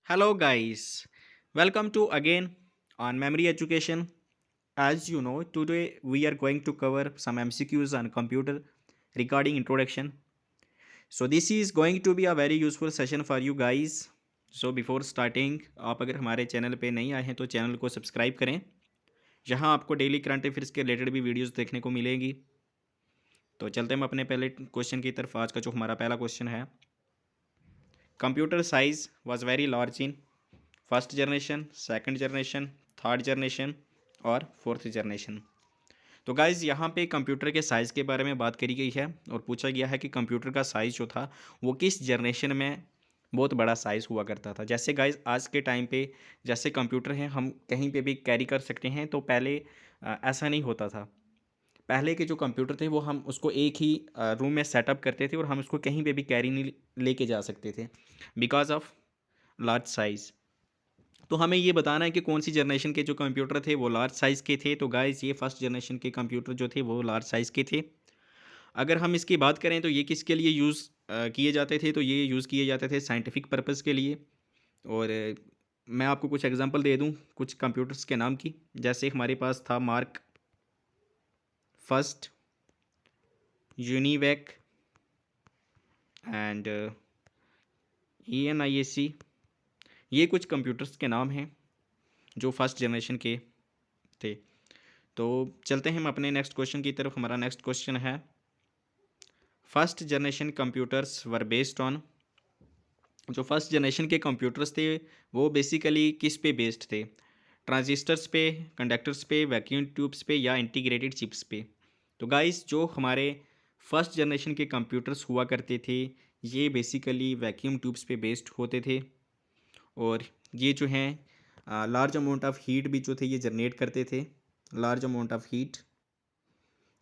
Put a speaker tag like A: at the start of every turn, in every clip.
A: Hello guys, welcome to again on Memory Education. As you know, today we are going to cover some MCQs on computer regarding introduction. So this is going to be a very useful session for you guys. So before starting, आप अगर हमारे channel पे नहीं आए हैं तो channel को subscribe करें। यहाँ आपको डेली करंट अफेयर्स के रिलेटेड भी वीडियोस देखने को मिलेंगी। तो चलते हैं हम अपने पहले क्वेश्चन की तरफ। आज का जो हमारा पहला क्वेश्चन है, computer size was very large in first generation, second generation, third generation और फोर्थ जनरेशन। तो गाइज़ यहाँ पे कंप्यूटर के साइज़ के बारे में बात करी गई है और पूछा गया है कि कंप्यूटर का साइज़ जो था वो किस जनरेशन में बहुत बड़ा साइज़ हुआ करता था। जैसे गाइज़ आज के टाइम पे जैसे कंप्यूटर हैं हम कहीं पे भी कैरी कर सकते हैं, तो पहले ऐसा नहीं होता था। पहले के जो कंप्यूटर थे वो हम उसको एक ही रूम में सेटअप करते थे और हम उसको कहीं पे भी कैरी नहीं लेके जा सकते थे बिकॉज ऑफ लार्ज साइज़। तो हमें ये बताना है कि कौन सी जनरेशन के जो कंप्यूटर थे वो लार्ज साइज़ के थे। तो गाइस ये फर्स्ट जनरेशन के कंप्यूटर जो थे वो लार्ज साइज़ के थे। अगर हम इसकी बात करें तो ये किसके लिए यूज़ किए जाते थे, तो ये यूज़ किए जाते थे साइंटिफिक पर्पज़ के लिए। और मैं आपको कुछ एग्जांपल दे दूं कुछ कंप्यूटर्स के नाम की। जैसे हमारे पास था mark first, UNIVAC and ENIAC। ये कुछ कंप्यूटर्स के नाम हैं जो फर्स्ट जनरेशन के थे। तो चलते हैं हम अपने नेक्स्ट क्वेश्चन की तरफ। हमारा नेक्स्ट क्वेश्चन है, first generation computers were based on. जो फर्स्ट जनरेशन के कंप्यूटर्स थे वो बेसिकली किस पे बेस्ड थे? ट्रांजिस्टर्स पे, कंडक्टर्स पे, वैक्यूम ट्यूब्स पे या इंटीग्रेटेड चिप्स पे? तो गाइस जो हमारे फर्स्ट जनरेशन के कंप्यूटर्स हुआ करते थे ये बेसिकली वैक्यूम ट्यूब्स पे बेस्ड होते थे। और ये जो हैं लार्ज अमाउंट ऑफ हीट भी जो थे ये जनरेट करते थे, large amount of heat.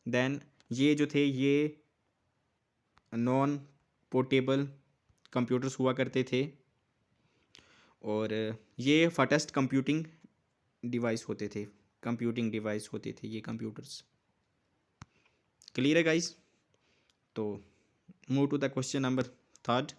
A: Then ये जो थे ये नॉन पोर्टेबल कंप्यूटर्स हुआ करते थे और ये फास्टेस्ट कंप्यूटिंग डिवाइस होते थे, कंप्यूटिंग डिवाइस होते थे ये कंप्यूटर्स। क्लियर है गाइस? तो move to the question number third.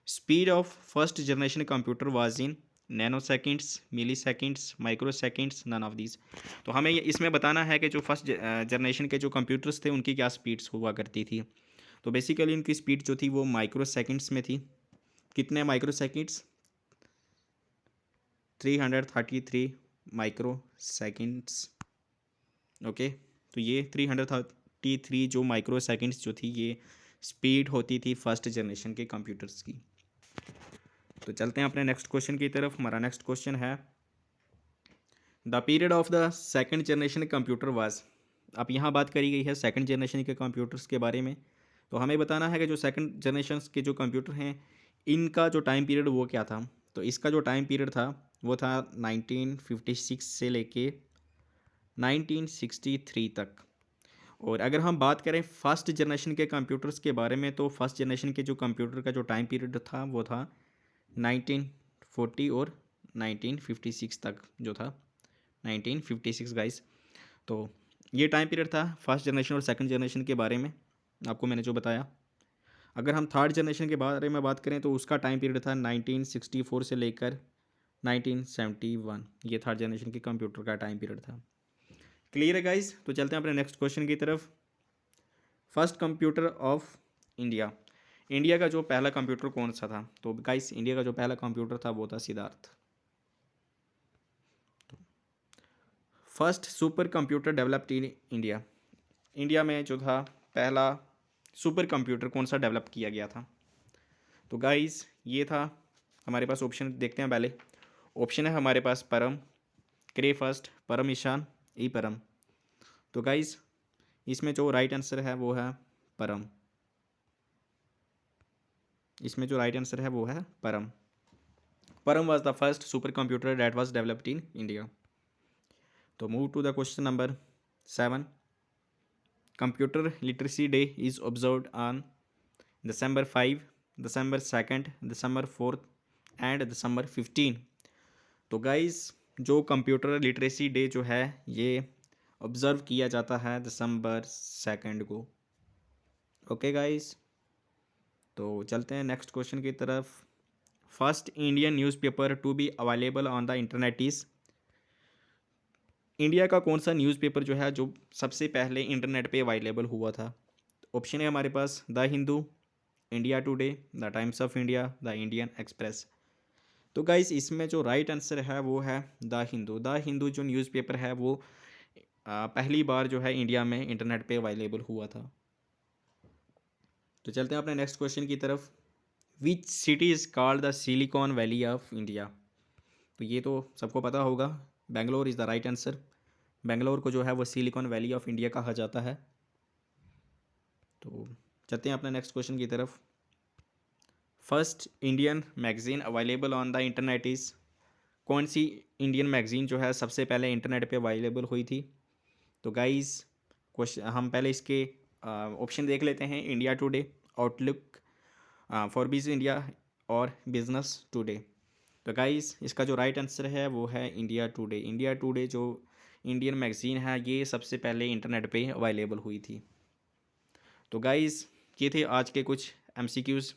A: Speed of first generation computer was in nanoseconds, milliseconds, microseconds, none of these. तो हमें इसमें बताना है कि जो फर्स्ट जनरेशन के जो कंप्यूटर्स थे उनकी क्या स्पीड्स हुआ करती थी। तो बेसिकली उनकी स्पीड जो थी वो माइक्रो सेकेंड्स में थी। कितने micro seconds? 333 micro seconds. Okay, तो ये 333 जो माइक्रो सेकेंड्स जो थी ये स्पीड होती थी फर्स्ट जनरेशन के कंप्यूटर्स की। तो चलते हैं अपने नेक्स्ट क्वेश्चन की तरफ। हमारा नेक्स्ट क्वेश्चन है, the period of the second generation computer was. अब यहाँ बात करी गई है सेकंड जनरेशन के कंप्यूटर्स के बारे में। तो हमें बताना है कि जो सेकंड जनरेशन के जो कंप्यूटर हैं इनका जो टाइम पीरियड वो क्या था। तो इसका जो टाइम पीरियड था वो था 1956 से लेके 1963 तक। और अगर हम बात करें फर्स्ट जनरेशन के कंप्यूटर्स के बारे में तो फर्स्ट जनरेशन के जो कंप्यूटर का जो टाइम पीरियड था वो था 1940 और 1956 तक जो था 1956 गाइस। तो ये टाइम पीरियड था फर्स्ट जनरेशन और सेकंड जनरेशन के बारे में, आपको मैंने जो बताया। अगर हम थर्ड जनरेशन के बारे में बात करें तो उसका टाइम पीरियड था 1964 से लेकर 1971। ये थर्ड जनरेशन के कंप्यूटर का टाइम पीरियड था। क्लियर है गाइस? तो चलते हैं अपने नेक्स्ट क्वेश्चन की तरफ। First computer of India. India का जो पहला कंप्यूटर कौन सा था? तो गाइस इंडिया का जो पहला कंप्यूटर था वो था Siddharth. First super computer developed in India. India में जो था पहला सुपर कंप्यूटर कौन सा डेवलप किया गया था? तो गाइस ये था, हमारे पास ऑप्शन देखते हैं पहले। ऑप्शन है हमारे पास परम, क्रे फर्स्ट, परम ईशान, ई परम। तो गाइस इसमें जो राइट आंसर है वो है परम। इसमें जो राइट आंसर है वो है Param. Param was the first super computer that was developed in India. तो move to the question number 7। Computer literacy day is observed on December 5, December 2nd, December 4th and December 15। तो गाइस जो computer literacy day जो है ये observe किया जाता है December 2 को। ओके गाइस, तो चलते हैं नेक्स्ट क्वेश्चन की तरफ। First Indian newspaper to be available on the internet is, India का कौन सा न्यूज़पेपर जो है जो सबसे पहले इंटरनेट पे अवेलेबल हुआ था? ऑप्शन है हमारे पास the Hindu, India Today, the Times of India, the Indian Express. तो गाइस इसमें जो राइट आंसर है वो है द हिंदू। द हिंदू जो न्यूज़पेपर है वो पहली बार जो है इंडिया में इंटरनेट पे अवेलेबल हुआ था। तो चलते हैं अपने नेक्स्ट क्वेश्चन की तरफ। Which city is called the silicon valley of India? तो ये तो सबको पता होगा, Bangalore is the right answer. Bangalore को जो है वो सिलिकॉन वैली ऑफ इंडिया कहा जाता है। तो चलते हैं अपने नेक्स्ट क्वेश्चन की तरफ। First Indian magazine available on the internet is, कौन सी इंडियन मैगज़ीन जो है सबसे पहले इंटरनेट पे अवेलेबल हुई थी? तो गाइस क्वेश्चन हम पहले इसके ऑप्शन देख लेते हैं। इंडिया टुडे, आउटलुक, फॉरबिज इंडिया और बिजनेस टुडे। तो गाइस इसका जो राइट आंसर है वो है इंडिया टुडे। इंडिया टुडे जो इंडियन मैगज़ीन है ये सबसे पहले इंटरनेट पे अवेलेबल हुई थी। तो गाइस ये थे आज के कुछ एमसीक्यूज़